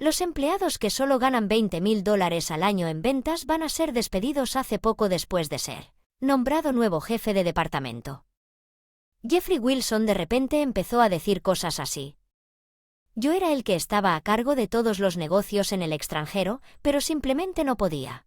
Los empleados que solo ganan $20.000 al año en ventas van a ser despedidos hace poco después de ser nombrado nuevo jefe de departamento. Jeffrey Wilson de repente empezó a decir cosas así. Yo era el que estaba a cargo de todos los negocios en el extranjero, pero simplemente no podía.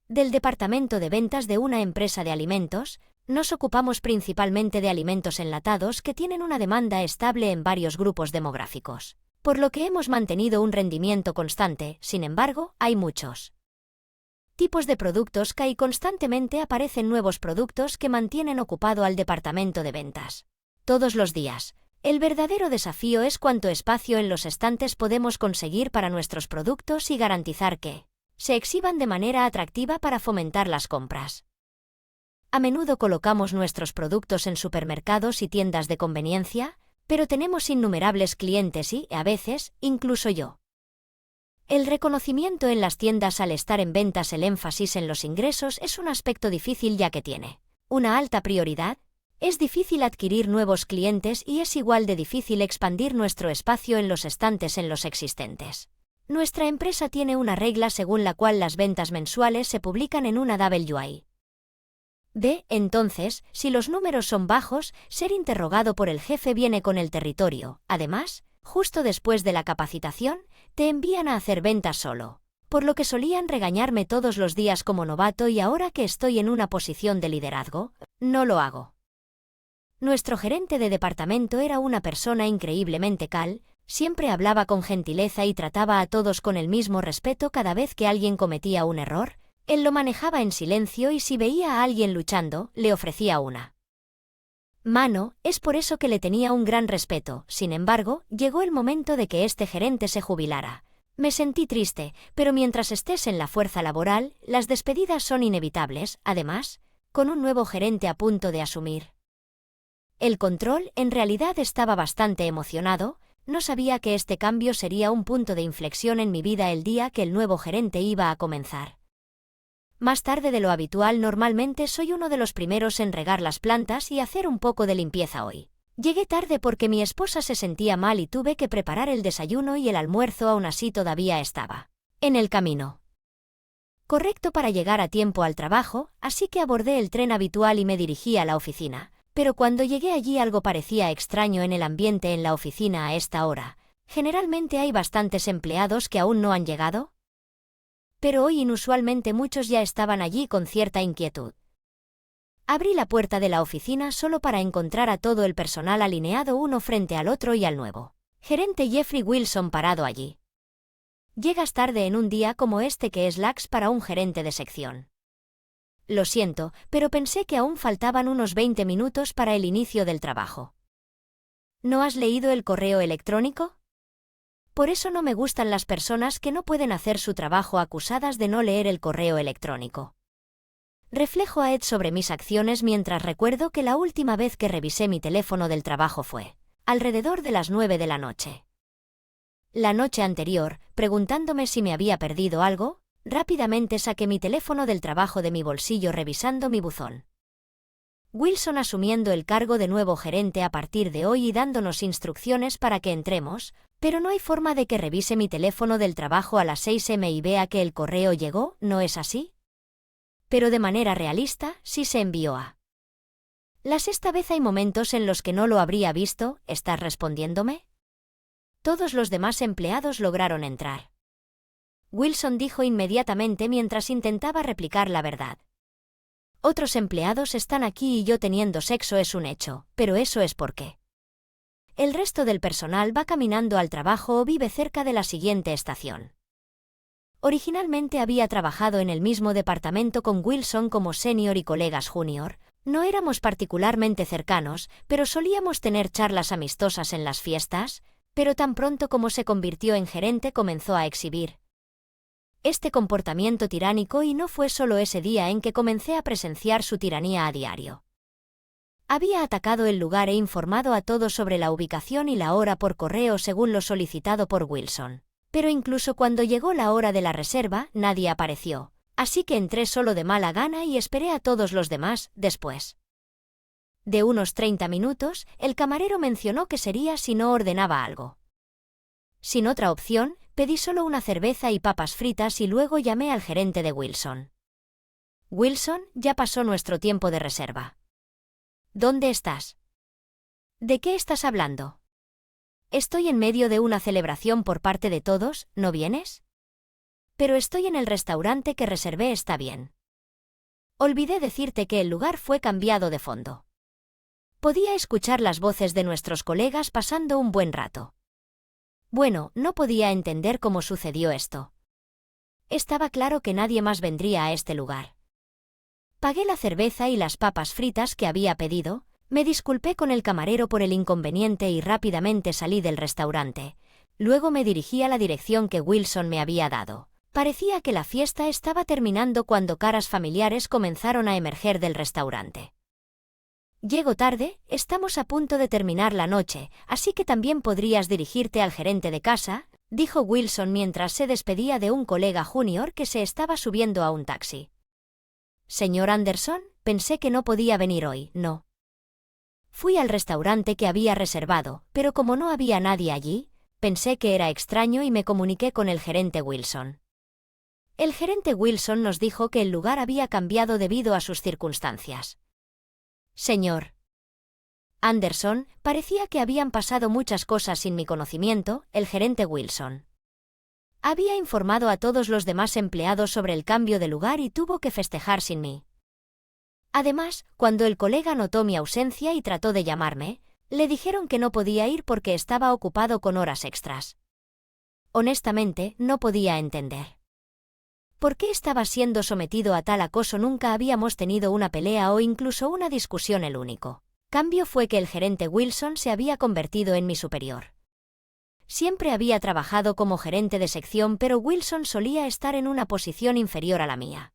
Del departamento de ventas de una empresa de alimentos, nos ocupamos principalmente de alimentos enlatados que tienen una demanda estable en varios grupos demográficos, por lo que hemos mantenido un rendimiento constante. Sin embargo, hay muchos tipos de productos que y constantemente aparecen nuevos productos que mantienen ocupado al departamento de ventas todos los días. El verdadero desafío es cuánto espacio en los estantes podemos conseguir para nuestros productos y garantizar que se exhiban de manera atractiva para fomentar las compras. A menudo colocamos nuestros productos en supermercados y tiendas de conveniencia, pero tenemos innumerables clientes y, a veces, incluso yo. El reconocimiento en las tiendas al estar en ventas, el énfasis en los ingresos es un aspecto difícil ya que tiene una alta prioridad. Es difícil adquirir nuevos clientes y es igual de difícil expandir nuestro espacio en los estantes en los existentes. Nuestra empresa tiene una regla según la cual las ventas mensuales se publican en una WI. Entonces, si los números son bajos, ser interrogado por el jefe viene con el territorio. Además, justo después de la capacitación, te envían a hacer ventas solo, por lo que solían regañarme todos los días como novato y ahora que estoy en una posición de liderazgo, no lo hago. Nuestro gerente de departamento era una persona increíblemente siempre hablaba con gentileza y trataba a todos con el mismo respeto. Cada vez que alguien cometía un error, él lo manejaba en silencio y si veía a alguien luchando, le ofrecía una mano. Es por eso que le tenía un gran respeto. Sin embargo, llegó el momento de que este gerente se jubilara. Me sentí triste, pero mientras estés en la fuerza laboral, las despedidas son inevitables. Además, con un nuevo gerente a punto de asumir el control, en realidad estaba bastante emocionado. No sabía que este cambio sería un punto de inflexión en mi vida el día que el nuevo gerente iba a comenzar. Más tarde de lo habitual, normalmente soy uno de los primeros en regar las plantas y hacer un poco de limpieza hoy. Llegué tarde porque mi esposa se sentía mal y tuve que preparar el desayuno y el almuerzo, aún así todavía estaba en el camino correcto para llegar a tiempo al trabajo, así que abordé el tren habitual y me dirigí a la oficina. Pero cuando llegué allí algo parecía extraño en el ambiente en la oficina a esta hora. Generalmente hay bastantes empleados que aún no han llegado, pero hoy inusualmente muchos ya estaban allí con cierta inquietud. Abrí la puerta de la oficina solo para encontrar a todo el personal alineado uno frente al otro y al nuevo gerente Jeffrey Wilson parado allí. Llegas tarde en un día como este que es lax para un gerente de sección. Lo siento, pero pensé que aún faltaban unos 20 minutos para el inicio del trabajo. ¿No has leído el correo electrónico? Por eso no me gustan las personas que no pueden hacer su trabajo acusadas de no leer el correo electrónico. Reflejo a Ed sobre mis acciones mientras recuerdo que la última vez que revisé mi teléfono del trabajo fue alrededor de las 9 de la noche. La noche anterior, preguntándome si me había perdido algo, rápidamente saqué mi teléfono del trabajo de mi bolsillo revisando mi buzón. Wilson asumiendo el cargo de nuevo gerente a partir de hoy y dándonos instrucciones para que entremos, pero no hay forma de que revise mi teléfono del trabajo a las 6 m y vea que el correo llegó, ¿no es así? Pero de manera realista, sí se envió a esta vez hay momentos en los que no lo habría visto. ¿Estás respondiéndome? Todos los demás empleados lograron entrar. Wilson dijo inmediatamente mientras intentaba replicar la verdad. Otros empleados están aquí y yo teniendo sexo es un hecho, pero eso es porque el resto del personal va caminando al trabajo o vive cerca de la siguiente estación. Originalmente había trabajado en el mismo departamento con Wilson como senior y colegas junior. No éramos particularmente cercanos, pero solíamos tener charlas amistosas en las fiestas, pero tan pronto como se convirtió en gerente comenzó a exhibir este comportamiento tiránico y no fue solo ese día en que comencé a presenciar su tiranía a diario. Había atacado el lugar e informado a todos sobre la ubicación y la hora por correo según lo solicitado por Wilson. Pero incluso cuando llegó la hora de la reserva, nadie apareció, así que entré solo de mala gana y esperé a todos los demás. Después de unos 30 minutos, el camarero mencionó que sería si no ordenaba algo. Sin otra opción, Pedí solo una cerveza y papas fritas y luego llamé al gerente de Wilson. Wilson, ya pasó nuestro tiempo de reserva. ¿Dónde estás? ¿De qué estás hablando? Estoy en medio de una celebración por parte de todos, ¿no vienes? Pero estoy en el restaurante que reservé, está bien. Olvidé decirte que el lugar fue cambiado de fondo. Podía escuchar las voces de nuestros colegas pasando un buen rato. Bueno, no podía entender cómo sucedió esto. Estaba claro que nadie más vendría a este lugar. Pagué la cerveza y las papas fritas que había pedido, me disculpé con el camarero por el inconveniente y rápidamente salí del restaurante. Luego me dirigí a la dirección que Wilson me había dado. Parecía que la fiesta estaba terminando cuando caras familiares comenzaron a emerger del restaurante. Llego tarde, estamos a punto de terminar la noche, así que también podrías dirigirte al gerente de casa, dijo Wilson mientras se despedía de un colega junior que se estaba subiendo a un taxi. Señor Anderson, pensé que no podía venir hoy, ¿no? Fui al restaurante que había reservado, pero como no había nadie allí, pensé que era extraño y me comuniqué con el gerente Wilson. El gerente Wilson nos dijo que el lugar había cambiado debido a sus circunstancias. Señor Anderson, parecía que habían pasado muchas cosas sin mi conocimiento, el gerente Wilson. Había informado a todos los demás empleados sobre el cambio de lugar y tuvo que festejar sin mí. Además, cuando el colega notó mi ausencia y trató de llamarme, le dijeron que no podía ir porque estaba ocupado con horas extras. Honestamente, no podía entender. ¿Por qué estaba siendo sometido a tal acoso? Nunca habíamos tenido una pelea o incluso una discusión. El único cambio fue que el gerente Wilson se había convertido en mi superior. Siempre había trabajado como gerente de sección, pero Wilson solía estar en una posición inferior a la mía.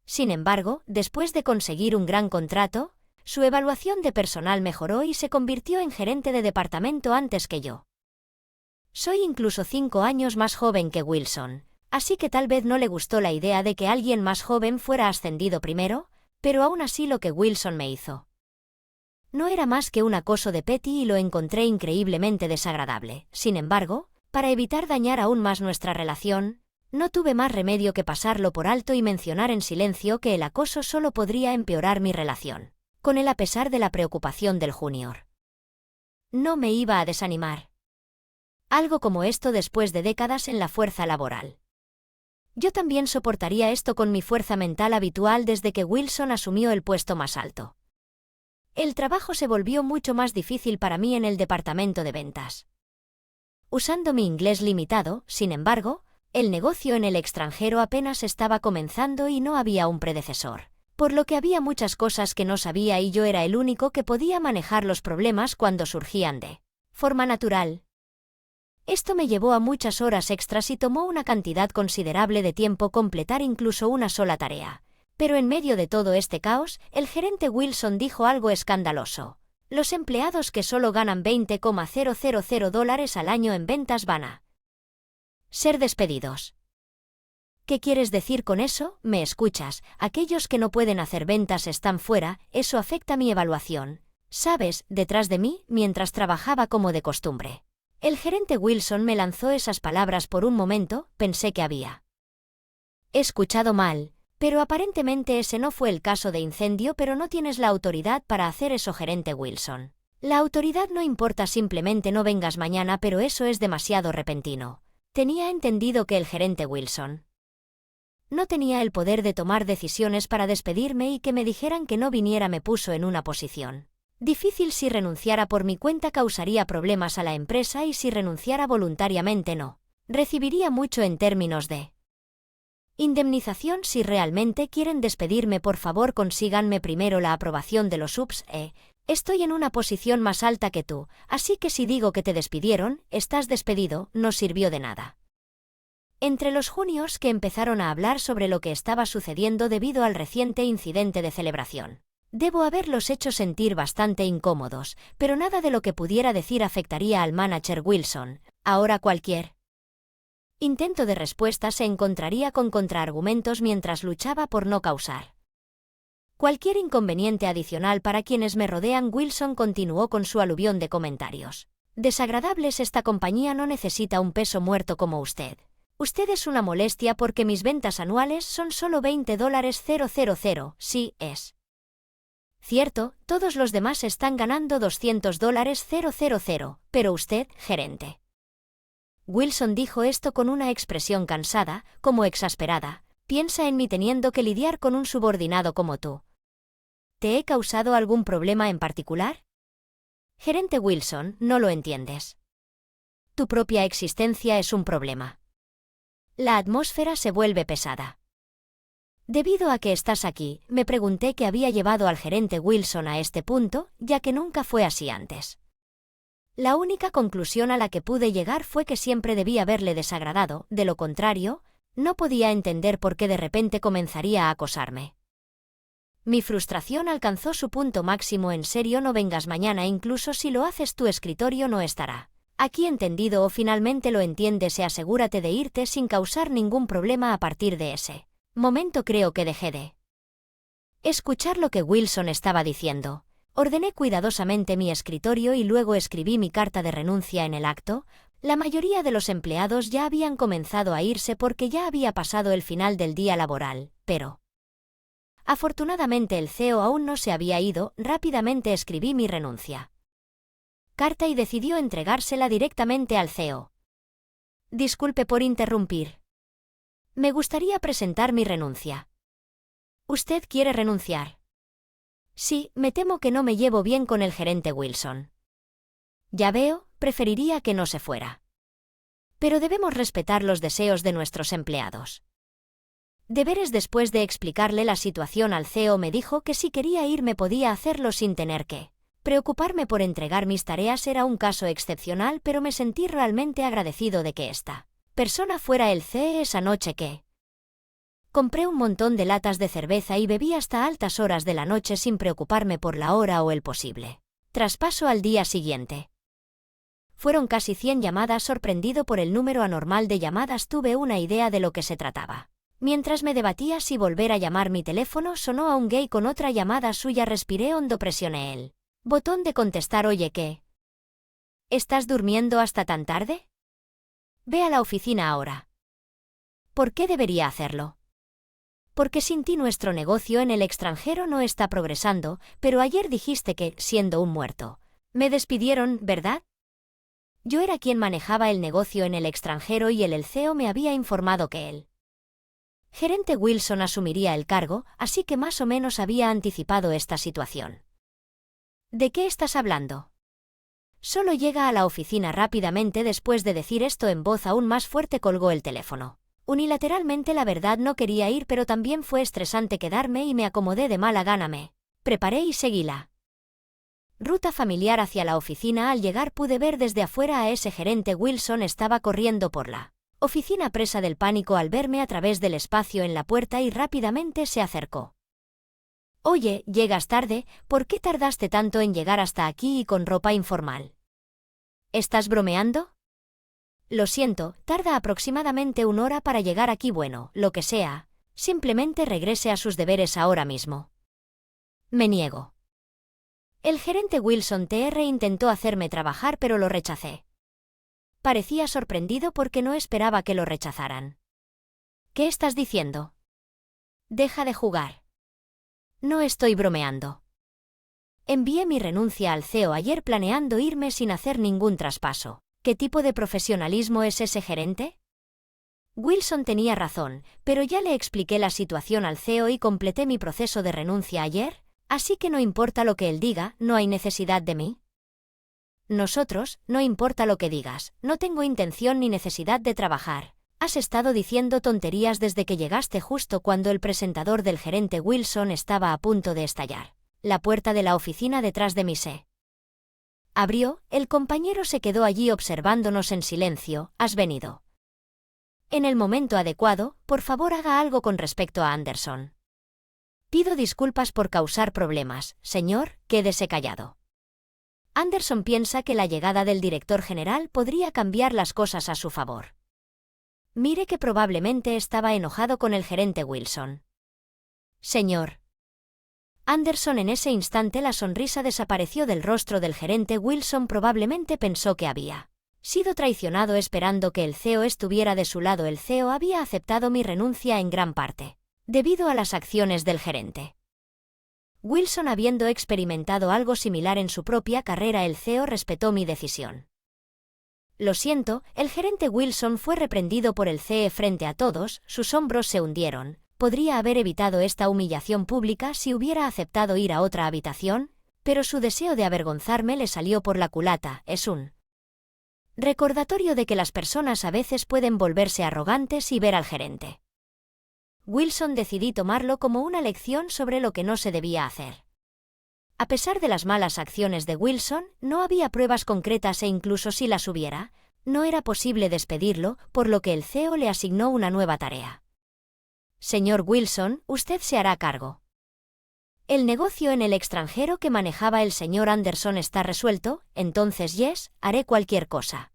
Sin embargo, después de conseguir un gran contrato, su evaluación de personal mejoró y se convirtió en gerente de departamento antes que yo. Soy incluso 5 años más joven que Wilson, así que tal vez no le gustó la idea de que alguien más joven fuera ascendido primero, pero aún así lo que Wilson me hizo no era más que un acoso de Petty y lo encontré increíblemente desagradable. Sin embargo, para evitar dañar aún más nuestra relación, no tuve más remedio que pasarlo por alto y mencionar en silencio que el acoso solo podría empeorar mi relación con él a pesar de la preocupación del junior. No me iba a desanimar. Algo como esto después de décadas en la fuerza laboral. Yo también soportaría esto con mi fuerza mental habitual desde que Wilson asumió el puesto más alto. El trabajo se volvió mucho más difícil para mí en el departamento de ventas. Usando mi inglés limitado, sin embargo, el negocio en el extranjero apenas estaba comenzando y no había un predecesor, por lo que había muchas cosas que no sabía y yo era el único que podía manejar los problemas cuando surgían de forma natural. Esto me llevó a muchas horas extras y tomó una cantidad considerable de tiempo completar incluso una sola tarea. Pero en medio de todo este caos, el gerente Wilson dijo algo escandaloso. Los empleados que solo ganan $20,000 al año en ventas van a ser despedidos. ¿Qué quieres decir con eso? ¿Me escuchas? Aquellos que no pueden hacer ventas están fuera, eso afecta mi evaluación. ¿Sabes? Detrás de mí, mientras trabajaba como de costumbre. El gerente Wilson me lanzó esas palabras. Por un momento, pensé que había escuchado mal. Pero aparentemente ese no fue el caso de incendio, pero no tienes la autoridad para hacer eso, gerente Wilson. La autoridad no importa, simplemente no vengas mañana, pero eso es demasiado repentino. Tenía entendido que el gerente Wilson no tenía el poder de tomar decisiones para despedirme y que me dijeran que no viniera me puso en una posición difícil. Si renunciara por mi cuenta causaría problemas a la empresa y si renunciara voluntariamente no recibiría mucho en términos de indemnización. Si realmente quieren despedirme, por favor consíganme primero la aprobación de los subs. Estoy en una posición más alta que tú, así que si digo que te despidieron, estás despedido, no sirvió de nada. Entre los juniors que empezaron a hablar sobre lo que estaba sucediendo debido al reciente incidente de celebración. Debo haberlos hecho sentir bastante incómodos, pero nada de lo que pudiera decir afectaría al manager Wilson. Ahora cualquier intento de respuesta se encontraría con contraargumentos mientras luchaba por no causar cualquier inconveniente adicional para quienes me rodean. Wilson continuó con su aluvión de comentarios. Desagradables, esta compañía no necesita un peso muerto como usted. Usted es una molestia porque mis ventas anuales son solo $20,000. Sí, es cierto, todos los demás están ganando $200,000, pero usted, gerente. Wilson dijo esto con una expresión cansada, como exasperada. Piensa en mí teniendo que lidiar con un subordinado como tú. ¿Te he causado algún problema en particular? Gerente Wilson, no lo entiendes. Tu propia existencia es un problema. La atmósfera se vuelve pesada. Debido a que estás aquí, me pregunté qué había llevado al gerente Wilson a este punto, ya que nunca fue así antes. La única conclusión a la que pude llegar fue que siempre debía haberle desagradado, de lo contrario, no podía entender por qué de repente comenzaría a acosarme. Mi frustración alcanzó su punto máximo. En serio, no vengas mañana, incluso si lo haces tu escritorio no estará aquí, entendido, o finalmente lo entiendes, asegúrate de irte sin causar ningún problema. A partir de ese momento creo que dejé de escuchar lo que Wilson estaba diciendo. Ordené cuidadosamente mi escritorio y luego escribí mi carta de renuncia. En el acto, la mayoría de los empleados ya habían comenzado a irse porque ya había pasado el final del día laboral, pero afortunadamente el CEO aún no se había ido. Rápidamente escribí mi renuncia carta y decidió entregársela directamente al CEO. Disculpe por interrumpir. Me gustaría presentar mi renuncia. ¿Usted quiere renunciar? Sí, me temo que no me llevo bien con el gerente Wilson. Ya veo, preferiría que no se fuera. Pero debemos respetar los deseos de nuestros empleados. Deberes. Después de explicarle la situación al CEO, me dijo que si quería irme podía hacerlo sin tener que preocuparme por entregar mis tareas. Era un caso excepcional, pero me sentí realmente agradecido de que esta persona fuera el CEO. Esa noche que compré un montón de latas de cerveza y bebí hasta altas horas de la noche sin preocuparme por la hora o el posible traspaso al día siguiente. Fueron casi 100 llamadas. Sorprendido por el número anormal de llamadas, tuve una idea de lo que se trataba. Mientras me debatía si volver a llamar, mi teléfono sonó a un gay con otra llamada suya. Respiré hondo, presioné el botón de contestar. Oye, ¿qué? ¿Estás durmiendo hasta tan tarde? Ve a la oficina ahora. ¿Por qué debería hacerlo? Porque sin ti nuestro negocio en el extranjero no está progresando, pero ayer dijiste que, siendo un muerto, me despidieron, ¿verdad? Yo era quien manejaba el negocio en el extranjero y el CEO me había informado que el gerente Wilson asumiría el cargo, así que más o menos había anticipado esta situación. ¿De qué estás hablando? Solo llega a la oficina rápidamente. Después de decir esto en voz aún más fuerte, colgó el teléfono. Unilateralmente, la verdad, no quería ir, pero también fue estresante quedarme y me acomodé de mala gana. Me preparé y seguí la ruta familiar hacia la oficina. Al llegar pude ver desde afuera a ese gerente Wilson. Estaba corriendo por la oficina, presa del pánico al verme a través del espacio en la puerta, y rápidamente se acercó. Oye, llegas tarde. ¿Por qué tardaste tanto en llegar hasta aquí y con ropa informal? ¿Estás bromeando? Lo siento, tarda aproximadamente 1 hora para llegar aquí. Bueno, lo que sea, simplemente regrese a sus deberes ahora mismo. Me niego. El gerente Wilson intentó hacerme trabajar, pero lo rechacé. Parecía sorprendido porque no esperaba que lo rechazaran. ¿Qué estás diciendo? Deja de jugar. No estoy bromeando. Envié mi renuncia al CEO ayer planeando irme sin hacer ningún traspaso. ¿Qué tipo de profesionalismo es ese gerente? Wilson tenía razón, pero ya le expliqué la situación al CEO y completé mi proceso de renuncia ayer, así que no importa lo que él diga, no hay necesidad de mí. Nosotros, no importa lo que digas, no tengo intención ni necesidad de trabajar. Has estado diciendo tonterías desde que llegaste, justo cuando el presentador del gerente Wilson estaba a punto de estallar. La puerta de la oficina detrás de mí se abrió. El compañero se quedó allí observándonos en silencio. ¿Has venido en el momento adecuado? Por favor, haga algo con respecto a Anderson. Pido disculpas por causar problemas, señor, quédese callado. Anderson piensa que la llegada del director general podría cambiar las cosas a su favor. Mire que probablemente estaba enojado con el gerente Wilson. Señor Anderson. En ese instante la sonrisa desapareció del rostro del gerente Wilson. Probablemente pensó que había sido traicionado esperando que el CEO estuviera de su lado. El CEO había aceptado mi renuncia en gran parte debido a las acciones del gerente Wilson. Habiendo experimentado algo similar en su propia carrera, el CEO respetó mi decisión. Lo siento, el gerente Wilson fue reprendido por el CEO frente a todos, sus hombros se hundieron. Podría haber evitado esta humillación pública si hubiera aceptado ir a otra habitación, pero su deseo de avergonzarme le salió por la culata. Es un recordatorio de que las personas a veces pueden volverse arrogantes y ver al gerente Wilson. Decidí tomarlo como una lección sobre lo que no se debía hacer. A pesar de las malas acciones de Wilson, no había pruebas concretas e incluso si las hubiera, no era posible despedirlo, por lo que el CEO le asignó una nueva tarea. Señor Wilson, usted se hará cargo. El negocio en el extranjero que manejaba el señor Anderson está resuelto, entonces yes, haré cualquier cosa.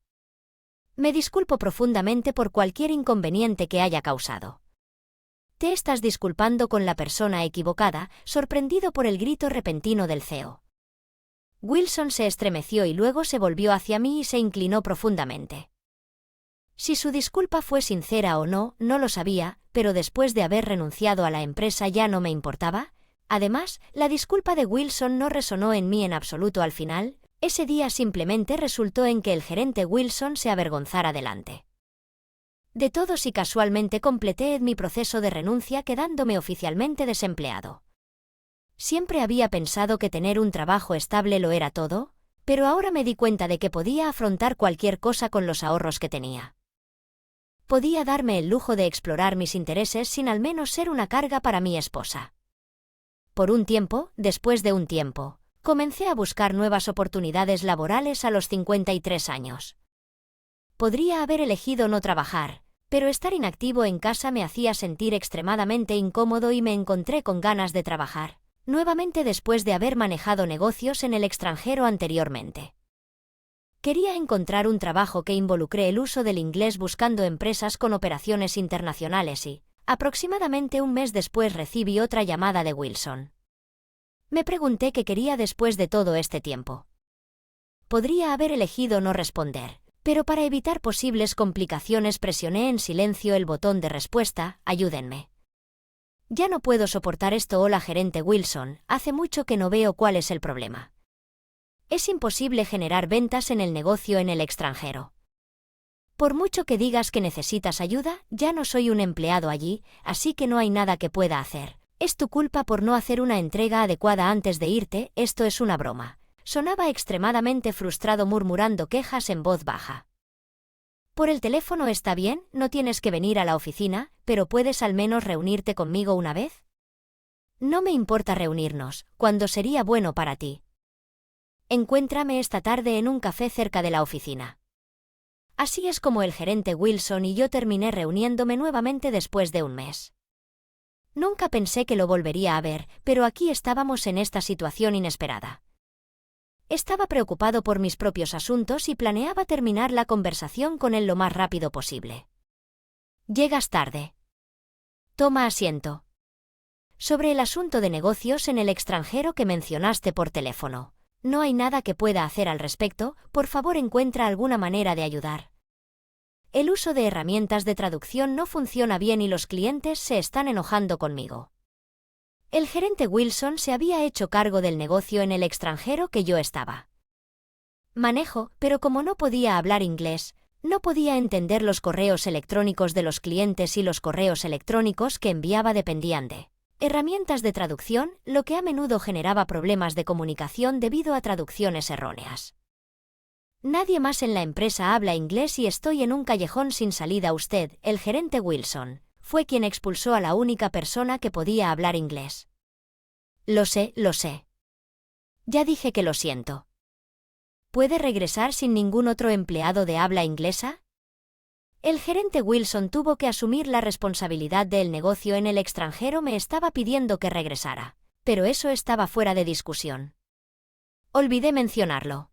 Me disculpo profundamente por cualquier inconveniente que haya causado. Te estás disculpando con la persona equivocada, sorprendido por el grito repentino del CEO. Wilson se estremeció y luego se volvió hacia mí y se inclinó profundamente. Si su disculpa fue sincera o no, no lo sabía, pero después de haber renunciado a la empresa ya no me importaba. Además, la disculpa de Wilson no resonó en mí en absoluto al final. Ese día simplemente resultó en que el gerente Wilson se avergonzara delante de todos y casualmente completé mi proceso de renuncia quedándome oficialmente desempleado. Siempre había pensado que tener un trabajo estable lo era todo, pero ahora me di cuenta de que podía afrontar cualquier cosa con los ahorros que tenía. Podía darme el lujo de explorar mis intereses sin al menos ser una carga para mi esposa. Por un tiempo, después de un tiempo, comencé a buscar nuevas oportunidades laborales a los 53 años. Podría haber elegido no trabajar, pero estar inactivo en casa me hacía sentir extremadamente incómodo y me encontré con ganas de trabajar, nuevamente después de haber manejado negocios en el extranjero anteriormente. Quería encontrar un trabajo que involucre el uso del inglés buscando empresas con operaciones internacionales y, aproximadamente un mes después recibí otra llamada de Wilson. Me pregunté qué quería después de todo este tiempo. Podría haber elegido no responder, pero para evitar posibles complicaciones presioné en silencio el botón de respuesta, ayúdenme. Ya no puedo soportar esto. Hola gerente Wilson, hace mucho que no veo cuál es el problema. Es imposible generar ventas en el negocio en el extranjero. Por mucho que digas que necesitas ayuda, ya no soy un empleado allí, así que no hay nada que pueda hacer. Es tu culpa por no hacer una entrega adecuada antes de irte, esto es una broma. Sonaba extremadamente frustrado murmurando quejas en voz baja. Por el teléfono está bien, no tienes que venir a la oficina, pero ¿puedes al menos reunirte conmigo una vez? No me importa reunirnos, ¿cuándo sería bueno para ti? Encuéntrame esta tarde en un café cerca de la oficina. Así es como el gerente Wilson y yo terminé reuniéndome nuevamente después de un mes. Nunca pensé que lo volvería a ver, pero aquí estábamos en esta situación inesperada. Estaba preocupado por mis propios asuntos y planeaba terminar la conversación con él lo más rápido posible. Llegas tarde. Toma asiento. Sobre el asunto de negocios en el extranjero que mencionaste por teléfono. No hay nada que pueda hacer al respecto, por favor encuentra alguna manera de ayudar. El uso de herramientas de traducción no funciona bien y los clientes se están enojando conmigo. El gerente Wilson se había hecho cargo del negocio en el extranjero que yo estaba manejo, pero como no podía hablar inglés, no podía entender los correos electrónicos de los clientes y los correos electrónicos que enviaba dependían de herramientas de traducción, lo que a menudo generaba problemas de comunicación debido a traducciones erróneas. Nadie más en la empresa habla inglés y estoy en un callejón sin salida. Usted, el gerente Wilson, fue quien expulsó a la única persona que podía hablar inglés. Lo sé, lo sé. Ya dije que lo siento. ¿Puede regresar sin ningún otro empleado de habla inglesa? El gerente Wilson tuvo que asumir la responsabilidad del negocio en el extranjero. Me estaba pidiendo que regresara, pero eso estaba fuera de discusión. Olvidé mencionarlo.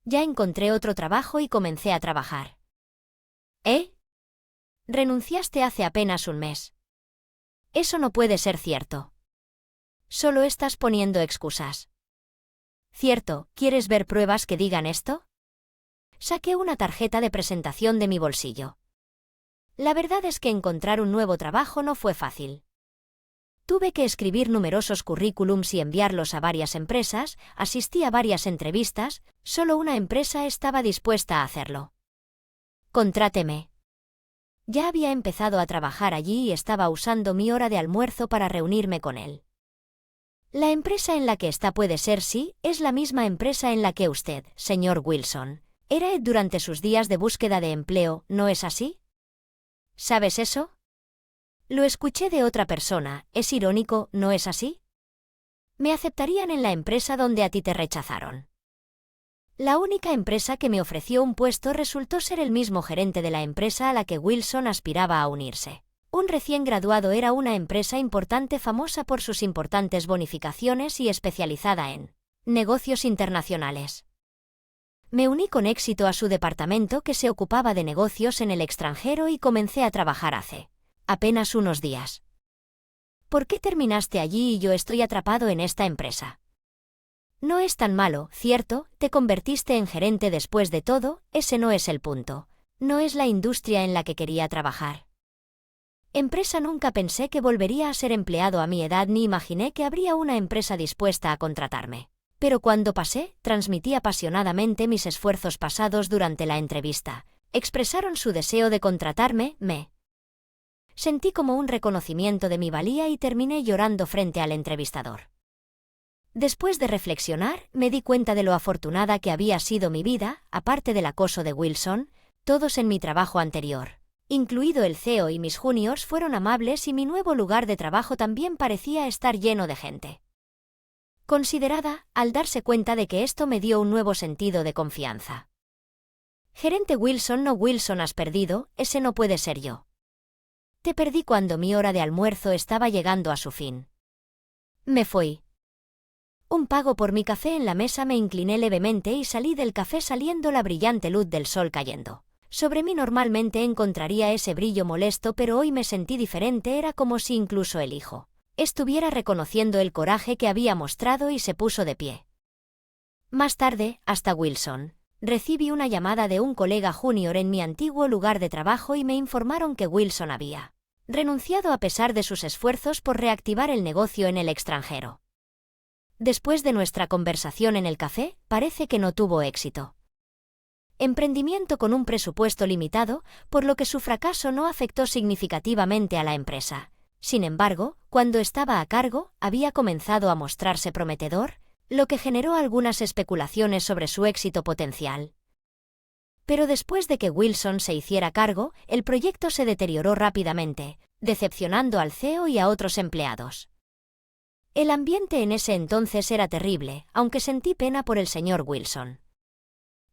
Ya encontré otro trabajo y comencé a trabajar. ¿Eh? Renunciaste hace apenas un mes. Eso no puede ser cierto. Solo estás poniendo excusas. Cierto, ¿quieres ver pruebas que digan esto? Saqué una tarjeta de presentación de mi bolsillo. La verdad es que encontrar un nuevo trabajo no fue fácil. Tuve que escribir numerosos currículums y enviarlos a varias empresas, asistí a varias entrevistas, solo una empresa estaba dispuesta a hacerlo. Contráteme. Ya había empezado a trabajar allí y estaba usando mi hora de almuerzo para reunirme con él. La empresa en la que está puede ser sí, es la misma empresa en la que usted, señor Wilson, era durante sus días de búsqueda de empleo, ¿no es así? ¿Sabes eso? Lo escuché de otra persona, es irónico, ¿no es así? Me aceptarían en la empresa donde a ti te rechazaron. La única empresa que me ofreció un puesto resultó ser el mismo gerente de la empresa a la que Wilson aspiraba a unirse. Un recién graduado era una empresa importante famosa por sus importantes bonificaciones y especializada en negocios internacionales. Me uní con éxito a su departamento que se ocupaba de negocios en el extranjero y comencé a trabajar hace apenas unos días. ¿Por qué terminaste allí y yo estoy atrapado en esta empresa? No es tan malo, ¿cierto? Te convertiste en gerente después de todo, ese no es el punto. No es la industria en la que quería trabajar. Empresa nunca pensé que volvería a ser empleado a mi edad ni imaginé que habría una empresa dispuesta a contratarme. Pero cuando pasé, transmití apasionadamente mis esfuerzos pasados durante la entrevista. Expresaron su deseo de contratarme, me sentí como un reconocimiento de mi valía y terminé llorando frente al entrevistador. Después de reflexionar, me di cuenta de lo afortunada que había sido mi vida, aparte del acoso de Wilson, todos en mi trabajo anterior, incluido el CEO y mis juniors, fueron amables y mi nuevo lugar de trabajo también parecía estar lleno de gente considerada, al darse cuenta de que esto me dio un nuevo sentido de confianza. Gerente Wilson, no Wilson, has perdido, ese no puede ser yo. Te perdí cuando mi hora de almuerzo estaba llegando a su fin. Me fui. Un pago por mi café en la mesa, me incliné levemente y salí del café saliendo la brillante luz del sol cayendo. Sobre mí normalmente encontraría ese brillo molesto, pero hoy me sentí diferente, era como si incluso el hijo estuviera reconociendo el coraje que había mostrado y se puso de pie. Más tarde, hasta Wilson, recibí una llamada de un colega junior en mi antiguo lugar de trabajo y me informaron que Wilson había renunciado a pesar de sus esfuerzos por reactivar el negocio en el extranjero. Después de nuestra conversación en el café, parece que no tuvo éxito. Emprendimiento con un presupuesto limitado, por lo que su fracaso no afectó significativamente a la empresa. Sin embargo, cuando estaba a cargo, había comenzado a mostrarse prometedor, lo que generó algunas especulaciones sobre su éxito potencial. Pero después de que Wilson se hiciera cargo, el proyecto se deterioró rápidamente, decepcionando al CEO y a otros empleados. El ambiente en ese entonces era terrible, aunque sentí pena por el señor Wilson.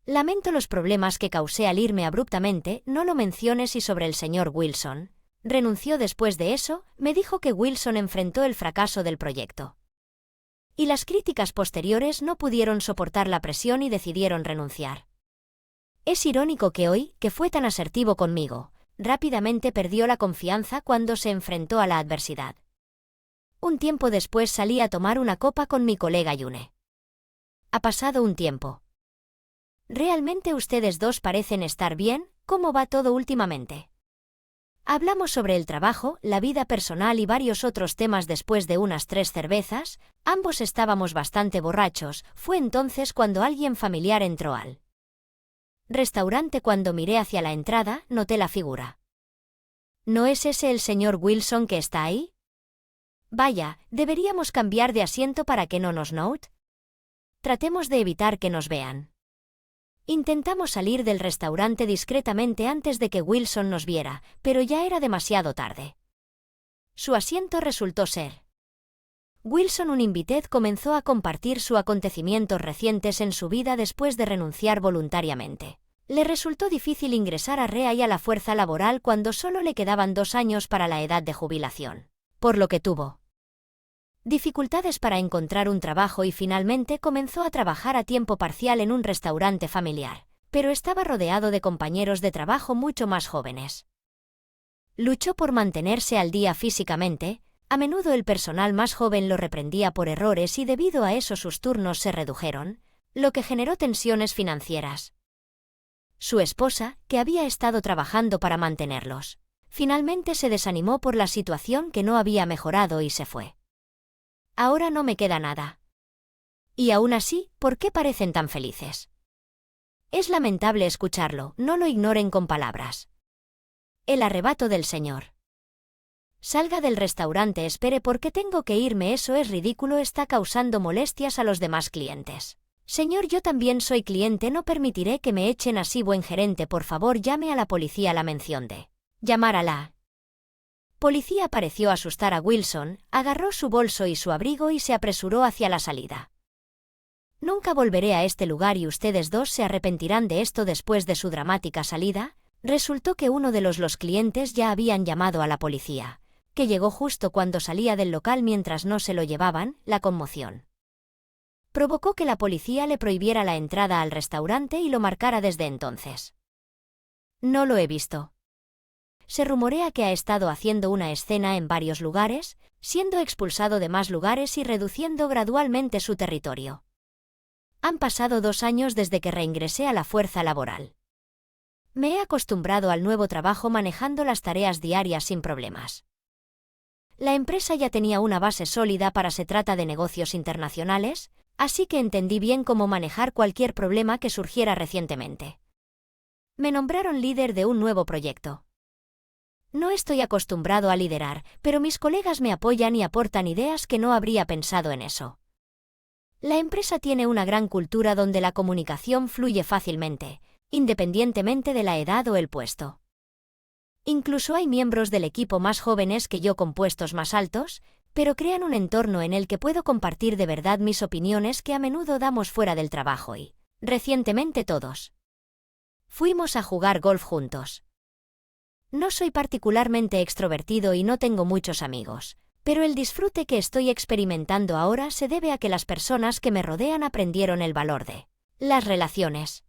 Lamento los problemas que causé al irme abruptamente, no lo menciones. Y sobre el señor Wilson, renunció después de eso, me dijo que Wilson enfrentó el fracaso del proyecto. Y las críticas posteriores no pudieron soportar la presión y decidieron renunciar. Es irónico que hoy, que fue tan asertivo conmigo, rápidamente perdió la confianza cuando se enfrentó a la adversidad. Un tiempo después salí a tomar una copa con mi colega Yune. Ha pasado un tiempo. ¿Realmente ustedes dos parecen estar bien? ¿Cómo va todo últimamente? Hablamos sobre el trabajo, la vida personal y varios otros temas después de unas 3 cervezas, ambos estábamos bastante borrachos, fue entonces cuando alguien familiar entró al restaurante. Cuando miré hacia la entrada, noté la figura. ¿No es ese el señor Wilson que está ahí? Vaya, ¿deberíamos cambiar de asiento para que no nos note? Tratemos de evitar que nos vean. Intentamos salir del restaurante discretamente antes de que Wilson nos viera, pero ya era demasiado tarde. Su asiento resultó ser Wilson. Un invitado comenzó a compartir sus acontecimientos recientes en su vida después de renunciar voluntariamente. Le resultó difícil ingresar a REA y a la fuerza laboral cuando solo le quedaban 2 años para la edad de jubilación, por lo que tuvo dificultades para encontrar un trabajo y finalmente comenzó a trabajar a tiempo parcial en un restaurante familiar, pero estaba rodeado de compañeros de trabajo mucho más jóvenes. Luchó por mantenerse al día físicamente, A menudo el personal más joven lo reprendía por errores y debido a eso sus turnos se redujeron, lo que generó tensiones financieras. Su esposa, que había estado trabajando para mantenerlos, finalmente se desanimó por la situación que no había mejorado y se fue. Ahora no me queda nada. Y aún así, ¿por qué parecen tan felices? Es lamentable escucharlo, no lo ignoren con palabras. El arrebato del Señor. Salga del restaurante, espere porque tengo que irme, eso es ridículo, está causando molestias a los demás clientes. Señor, yo también soy cliente, no permitiré que me echen así, buen gerente, por favor llame a la policía. La mención de llamar a la policía pareció asustar a Wilson, agarró su bolso y su abrigo y se apresuró hacia la salida. Nunca volveré a este lugar y ustedes dos se arrepentirán de esto. Después de su dramática salida, resultó que uno de los clientes ya habían llamado a la policía, que llegó justo cuando salía del local mientras no se lo llevaban. La conmoción provocó que la policía le prohibiera la entrada al restaurante y lo marcara desde entonces. No lo he visto. Se rumorea que ha estado haciendo una escena en varios lugares, siendo expulsado de más lugares y reduciendo gradualmente su territorio. Han pasado 2 años desde que reingresé a la fuerza laboral. Me he acostumbrado al nuevo trabajo manejando las tareas diarias sin problemas. La empresa ya tenía una base sólida para se trata de negocios internacionales, así que entendí bien cómo manejar cualquier problema que surgiera recientemente. Me nombraron líder de un nuevo proyecto. No estoy acostumbrado a liderar, pero mis colegas me apoyan y aportan ideas que no habría pensado en eso. La empresa tiene una gran cultura donde la comunicación fluye fácilmente, independientemente de la edad o el puesto. Incluso hay miembros del equipo más jóvenes que yo con puestos más altos, pero crean un entorno en el que puedo compartir de verdad mis opiniones que a menudo damos fuera del trabajo y, recientemente todos, fuimos a jugar golf juntos. No soy particularmente extrovertido y no tengo muchos amigos, pero el disfrute que estoy experimentando ahora se debe a que las personas que me rodean aprendieron el valor de las relaciones.